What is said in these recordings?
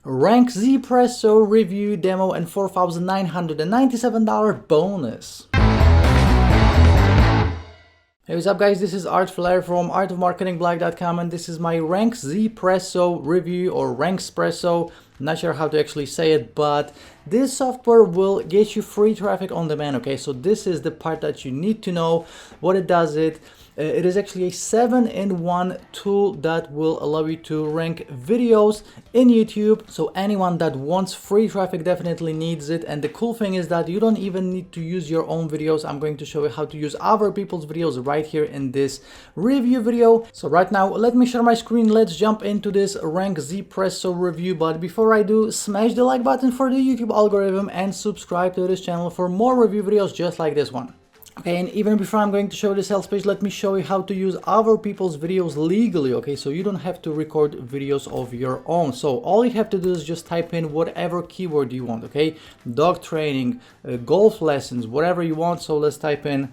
RankZ Presso review demo and $4,997 bonus. Hey, what's up guys, this is Art Flair from artofmarketingblog.com and this is my RankZ Presso review or RankZPresso. Not sure how to actually say it, but this software will get you free traffic on demand, okay? So this is the part that you need to know what it does. It is actually a 7-in-1 tool that will allow you to rank videos in YouTube. So anyone that wants free traffic definitely needs it. And the cool thing is that you don't even need to use your own videos. I'm going to show you how to use other people's videos right here in this review video. So right now, let me share my screen. Let's jump into this RankZPresso review. But before I do, smash the like button for the YouTube algorithm and subscribe to this channel for more review videos just like this one. Okay, and even before I'm going to show the sales page, let me show you how to use other people's videos legally, okay? So you don't have to record videos of your own. So all you have to do is just type in whatever keyword you want, okay? Dog training, golf lessons, whatever you want. So let's type in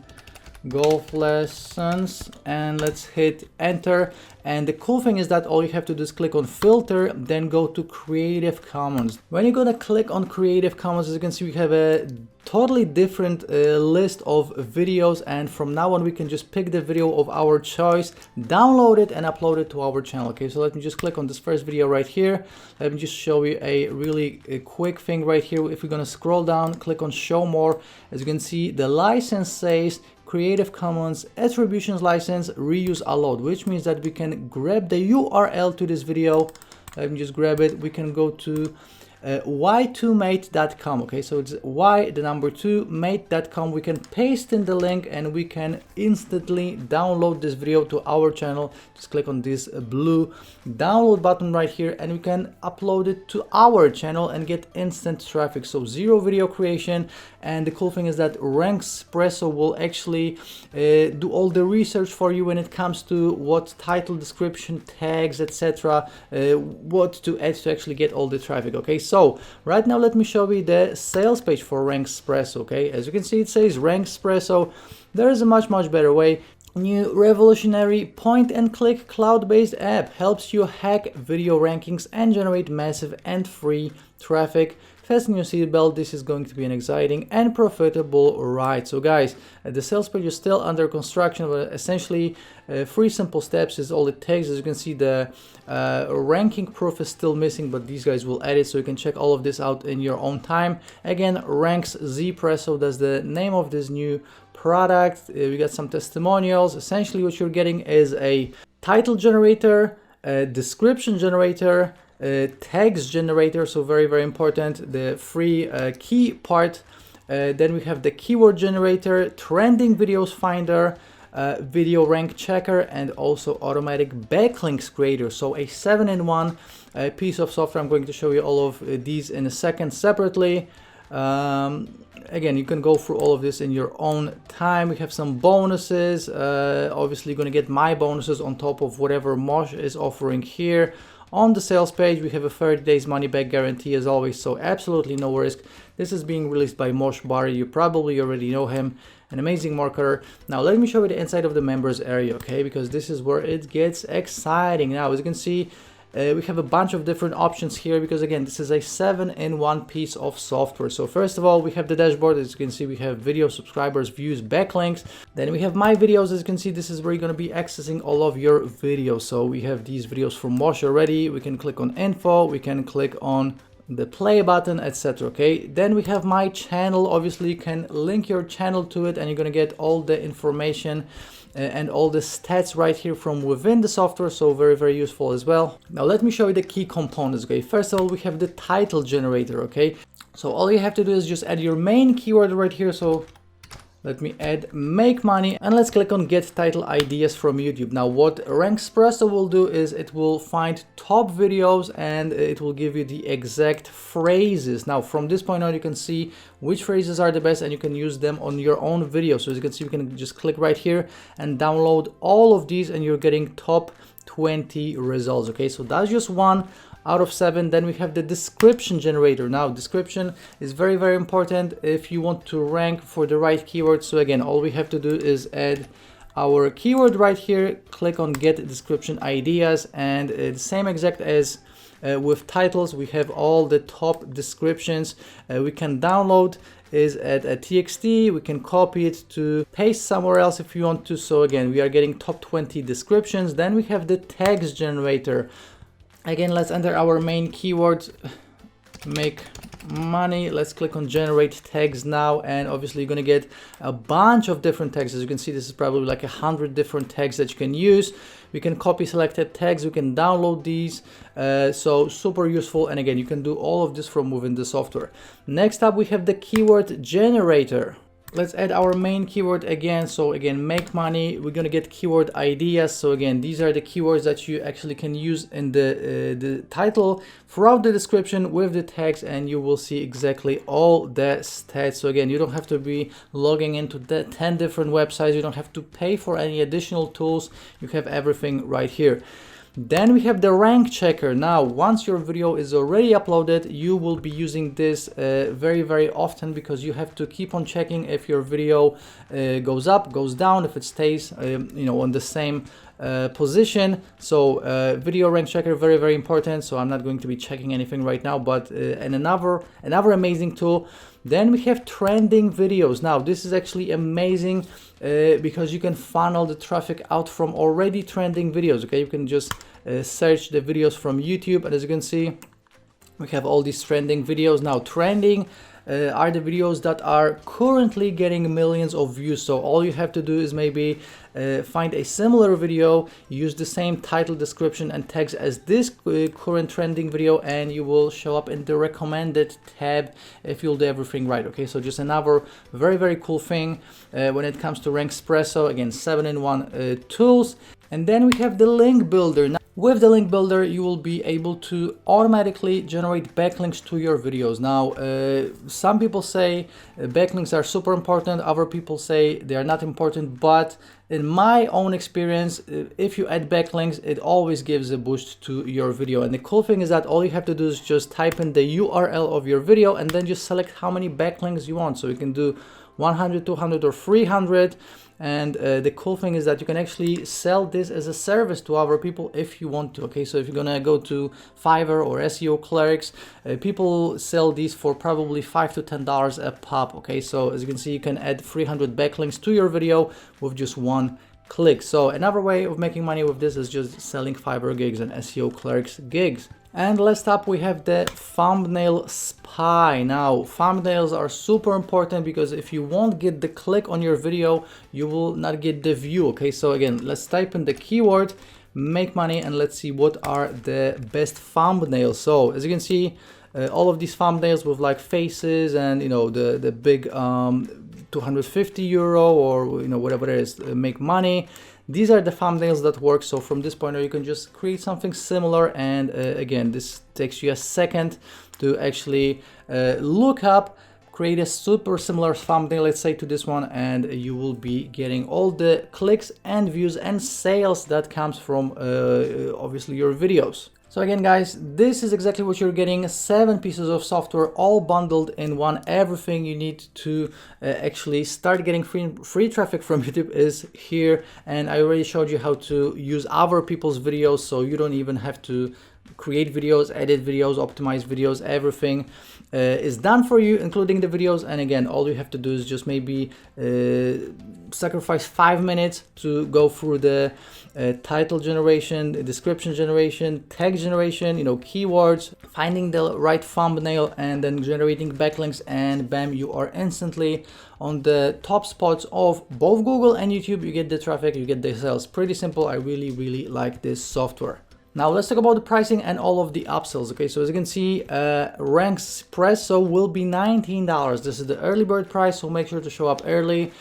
golf lessons and let's hit enter. And the cool thing is that all you have to do is click on filter, then go to Creative Commons. When you're gonna click on Creative Commons, as you can see, we have a totally different list of videos, and from now on we can just pick the video of our choice, download it and upload it to our channel. Okay, so let me just click on this first video right here. Let me just show you a really quick thing right here. If we're gonna scroll down, click on show more, as you can see the license says Creative Commons Attributions License Reuse Allowed, which means that we can grab the URL to this video. Let me just grab it. We can go to y2mate.com. okay, so it's y2mate.com. we can paste in the link and we can instantly download this video to our channel. Just click on this blue download button right here and we can upload it to our channel and get instant traffic. So zero video creation. And the cool thing is that RankZPresso will actually do all the research for you when it comes to what title, description, tags, etc., what to add to actually get all the traffic. Okay, so right now let me show you the sales page for RankZPresso. Okay, as you can see, it says RankZPresso. There is a much better way. New revolutionary point-and-click cloud-based app helps you hack video rankings and generate massive and free traffic. Fasten your seatbelt, this is going to be an exciting and profitable ride. So guys, the sales page is still under construction, but essentially 3 simple steps is all it takes. As you can see, the ranking proof is still missing, but these guys will add it, so you can check all of this out in your own time. Again, RankZPresso, that's the name of this new product. We got some testimonials. Essentially what you're getting is a title generator, a description generator, tags generator, so very important, the free key part. Then we have the keyword generator, trending videos finder, video rank checker, and also automatic backlinks creator. So a 7-in-1 piece of software. I'm going to show you all of these in a second separately. Again, you can go through all of this in your own time. We have some bonuses. Obviously you're going to get my bonuses on top of whatever Mosh is offering here. On the sales page, we have a 30 days money back guarantee as always, so absolutely no risk. This is being released by Mosh Bari. You probably already know him, an amazing marketer. Now let me show you the inside of the members area, okay, because this is where it gets exciting. Now as you can see, we have a bunch of different options here because again, this is a 7-in-1 piece of software. So first of all, we have the dashboard. As you can see, we have video, subscribers, views, backlinks. Then we have my videos. As you can see, this is where you're going to be accessing all of your videos. So we have these videos from Mosh already. We can click on info, we can click on the play button, etc. okay, then we have my channel. Obviously you can link your channel to it and you're going to get all the information and all the stats right here from within the software, so very useful as well. Now let me show you the key components. Okay, first of all, we have the title generator. Okay, so all you have to do is just add your main keyword right here. So let me add make money and let's click on get title ideas from YouTube. Now what RankZPresso will do is it will find top videos and it will give you the exact phrases. Now from this point on, you can see which phrases are the best and you can use them on your own video. So as you can see, you can just click right here and download all of these and you're getting top 20 results. Okay, so that's just 1 out of 7. Then we have the description generator. Now description is very important if you want to rank for the right keyword. So again, all we have to do is add our keyword right here, click on get description ideas, and the same exact as with titles. We have all the top descriptions. We can download is at a txt. We can copy it to paste somewhere else if you want to. So again, we are getting top 20 descriptions. Then we have the text generator. Again, let's enter our main keyword, make money. Let's click on generate tags now, and obviously you're gonna get a bunch of different tags. As you can see, this is probably like 100 different tags that you can use. We can copy selected tags, we can download these, so super useful. And again, you can do all of this from within the software. Next up, we have the keyword generator. Let's add our main keyword again. So again, make money. We're gonna get keyword ideas. So again, these are the keywords that you actually can use in the title, throughout the description with the tags, and you will see exactly all the stats. So again, you don't have to be logging into the 10 different websites. You don't have to pay for any additional tools. You have everything right here. Then we have the rank checker. Now, once your video is already uploaded, you will be using this very often, because you have to keep on checking if your video goes up, goes down, if it stays on the same position. So video rank checker, very important. So I'm not going to be checking anything right now, but and another amazing tool. Then we have trending videos. Now this is actually amazing because you can funnel the traffic out from already trending videos. Okay, you can just search the videos from YouTube, and as you can see, we have all these trending videos. Now trending are the videos that are currently getting millions of views. So all you have to do is maybe find a similar video, use the same title, description and tags as this current trending video, and you will show up in the recommended tab if you'll do everything right. Okay, so just another very cool thing when it comes to RankZ Presso. Again, 7-in-1 tools. And then we have the link builder. Now, with the link builder, you will be able to automatically generate backlinks to your videos. Now, some people say backlinks are super important. Other people say they are not important. But in my own experience, if you add backlinks, it always gives a boost to your video. And the cool thing is that all you have to do is just type in the URL of your video and then just select how many backlinks you want. So you can do 100, 200 or 300. And the cool thing is that you can actually sell this as a service to other people if you want to. Okay, so if you're gonna go to Fiverr or SEO Clerks, people sell these for probably $5 to $10 a pop. Okay, so as you can see, you can add 300 backlinks to your video with just one click. So another way of making money with this is just selling Fiverr gigs and SEO Clerks gigs. And last up, we have the thumbnail spy. Now, thumbnails are super important because if you won't get the click on your video, you will not get the view. Okay, so again, let's type in the keyword make money and let's see what are the best thumbnails. So as you can see, all of these thumbnails with like faces and the big 250 euro or whatever it is, make money. These are the thumbnails that work. So from this point on, you can just create something similar, and again, this takes you a second to actually look up, create a super similar thumbnail, let's say, to this one, and you will be getting all the clicks and views and sales that comes from obviously your videos. So again, guys, this is exactly what you're getting. 7 pieces of software all bundled in one. Everything you need to actually start getting free traffic from YouTube is here. And I already showed you how to use other people's videos, so you don't even have to create videos, edit videos, optimize videos. Everything is done for you, including the videos. And again, all you have to do is just maybe sacrifice 5 minutes to go through the title generation, description generation, tag generation, keywords, finding the right thumbnail, and then generating backlinks, and bam, you are instantly on the top spots of both Google and YouTube. You get the traffic, you get the sales. Pretty simple. I really like this software. Now let's talk about the pricing and all of the upsells. Okay, so as you can see, RankZ Presso will be $19. This is the early bird price, so make sure to show up early.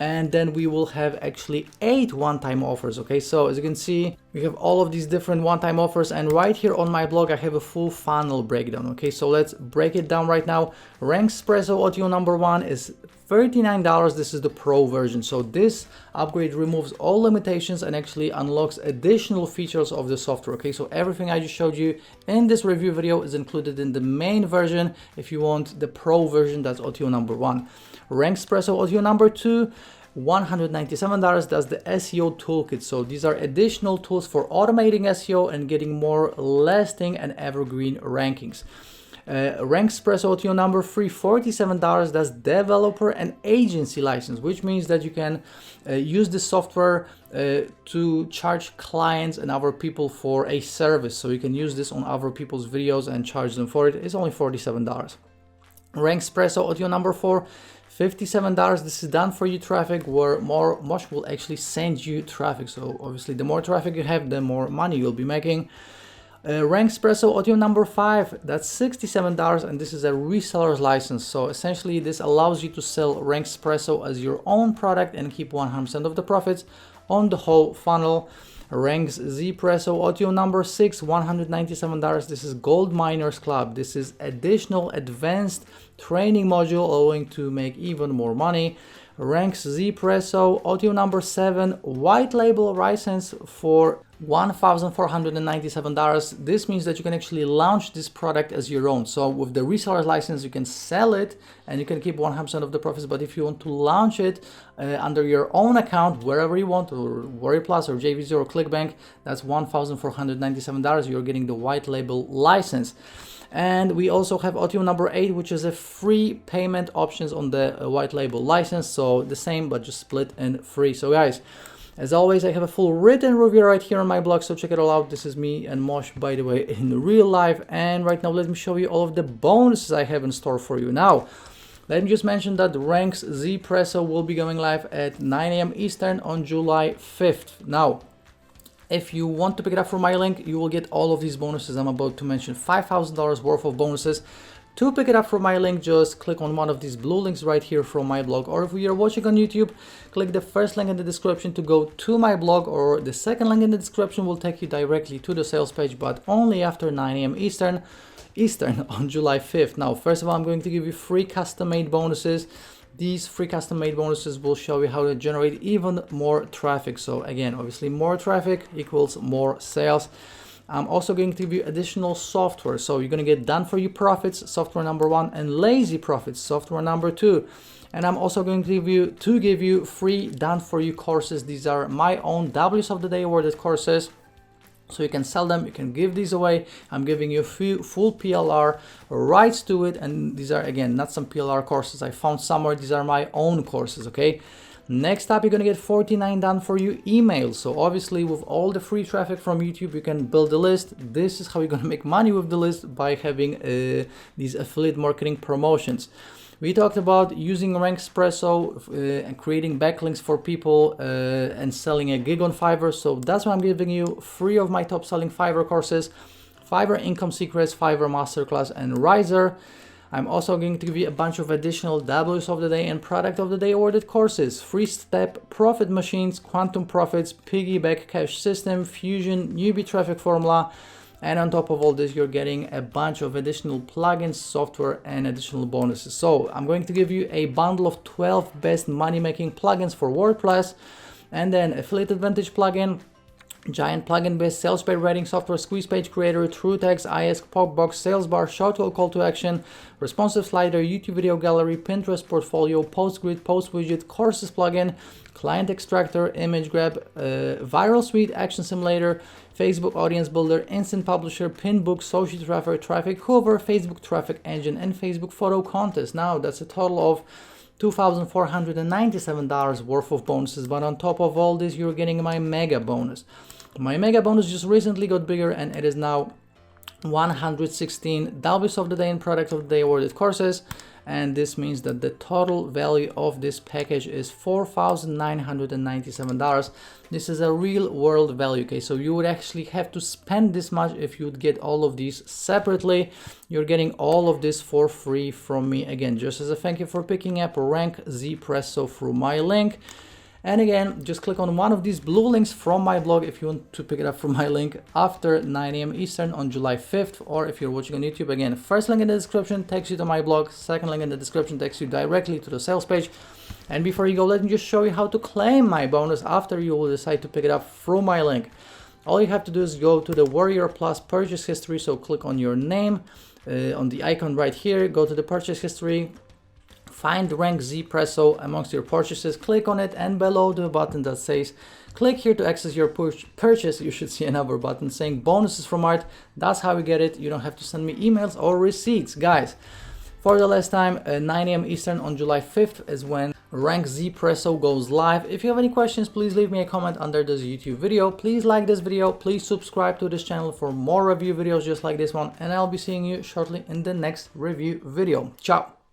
And then we will have actually 8 one-time offers. Okay, so as you can see, we have all of these different one-time offers, and right here on my blog I have a full funnel breakdown. Okay, so let's break it down right now. RankZ Presso audio number 1 is $39. This is the pro version. So this upgrade removes all limitations and actually unlocks additional features of the software. Okay, so everything I just showed you in this review video is included in the main version. If you want the pro version, that's audio number 1. RankZ Presso audio number 2 $197. That's the SEO toolkit. So these are additional tools for automating SEO and getting more lasting and evergreen rankings. RankZ Presso OTO number 3, $47. That's developer and agency license, which means that you can use this software to charge clients and other people for a service. So you can use this on other people's videos and charge them for it. It's only $47. RankZ Presso OTO number 4, $57. This is done for you traffic, where Mosh will actually send you traffic. So obviously the more traffic you have, the more money you'll be making. RankZ Presso OTO number 5, that's $67, and this is a reseller's license. So essentially this allows you to sell RankZ Presso as your own product and keep 100% of the profits on the whole funnel. RankZ Presso OTO number 6, $197. This is Gold Miners Club. This is additional advanced training module allowing to make even more money. RankZ Presso OTO number 7, white label license for $1,497. This means that you can actually launch this product as your own. So with the reseller's license, you can sell it and you can keep 100% of the profits. But if you want to launch it under your own account, wherever you want, or Warrior Plus or JVZ or ClickBank, that's $1,497. You're getting the white label license. And we also have OTO number 8, which is a free payment options on the white label license. So the same, but just split in free. So guys, as always, I have a full written review right here on my blog, so check it all out. This is me and Mosh, by the way, in real life. And right now, let me show you all of the bonuses I have in store for you. Now, let me just mention that RankZ Presso will be going live at 9 AM Eastern on July 5th. Now, if you want to pick it up from my link, you will get all of these bonuses I'm about to mention, $5,000 worth of bonuses. To pick it up from my link, just click on one of these blue links right here from my blog, or if you're watching on YouTube, click the first link in the description to go to my blog, or the second link in the description will take you directly to the sales page, but only after 9 AM Eastern on July 5th. Now, first of all, I'm going to give you free custom-made bonuses. These free custom-made bonuses will show you how to generate even more traffic. So again, obviously more traffic equals more sales. I'm also going to give you additional software. So you're going to get done for you profits, software number 1, and lazy profits, software number 2. And I'm also going to give you free done for you courses. These are my own W's of the Day awarded courses. So you can sell them, you can give these away. I'm giving you full PLR rights to it. And these are, again, not some PLR courses I found somewhere. These are my own courses, okay? Next up, you're going to get 49 done for you emails. So obviously with all the free traffic from YouTube, you can build a list. This is how you're going to make money with the list, by having these affiliate marketing promotions. We talked about using RankZ Presso and creating backlinks for people and selling a gig on Fiverr. So that's why I'm giving you 3 of my top selling Fiverr courses: Fiverr Income Secrets, Fiverr Masterclass, and Riser. I'm also going to give you a bunch of additional W's of the Day and Product of the Day awarded courses: 3-Step Profit Machines, Quantum Profits, Piggyback Cash System, Fusion, Newbie Traffic Formula. And on top of all this, you're getting a bunch of additional plugins, software, and additional bonuses. So I'm going to give you a bundle of 12 best money-making plugins for WordPress, and then Affiliate Advantage plugin, Giant plugin-based sales page writing software, Squeeze Page Creator, TrueText, IS Popbox, Sales Bar, Shortwell Call to Action, Responsive Slider, YouTube Video Gallery, Pinterest Portfolio, PostGrid, Post Widget, Courses plugin, Client Extractor, Image Grab, Viral Suite, Action Simulator, Facebook Audience Builder, Instant Publisher, Pinbook, Social Traffic Hoover, Facebook Traffic Engine, and Facebook Photo Contest. Now that's a total of $2,497 worth of bonuses, but on top of all this, you're getting my mega bonus. My mega bonus just recently got bigger, and it is now 116 W's of the Day and Product of the Day awarded courses, and this means that the total value of this package is $4,997. This is a real world value, okay? So you would actually have to spend this much if you'd get all of these separately. You're getting all of this for free from me, again, just as a thank you for picking up RankZ Presso through my link. And again, just click on one of these blue links from my blog if you want to pick it up from my link after 9 AM Eastern on July 5th, or if you're watching on YouTube, again, first link in the description takes you to my blog, second link in the description takes you directly to the sales page. And before you go, let me just show you how to claim my bonus after you will decide to pick it up through my link. All you have to do is go to the Warrior Plus purchase history, so click on your name on the icon right here, go to the purchase history. find RankZ Presso amongst your purchases, click on it, and below the button that says click here to access your purchase, you should see another button saying bonuses from Art. That's how you get it. You don't have to send me emails or receipts, guys. For the last time, 9 AM Eastern on July 5th is when RankZ Presso goes live. If you have any questions, please leave me a comment under this YouTube video. Please like this video. Please subscribe to this channel for more review videos just like this one. And I'll be seeing you shortly in the next review video. Ciao.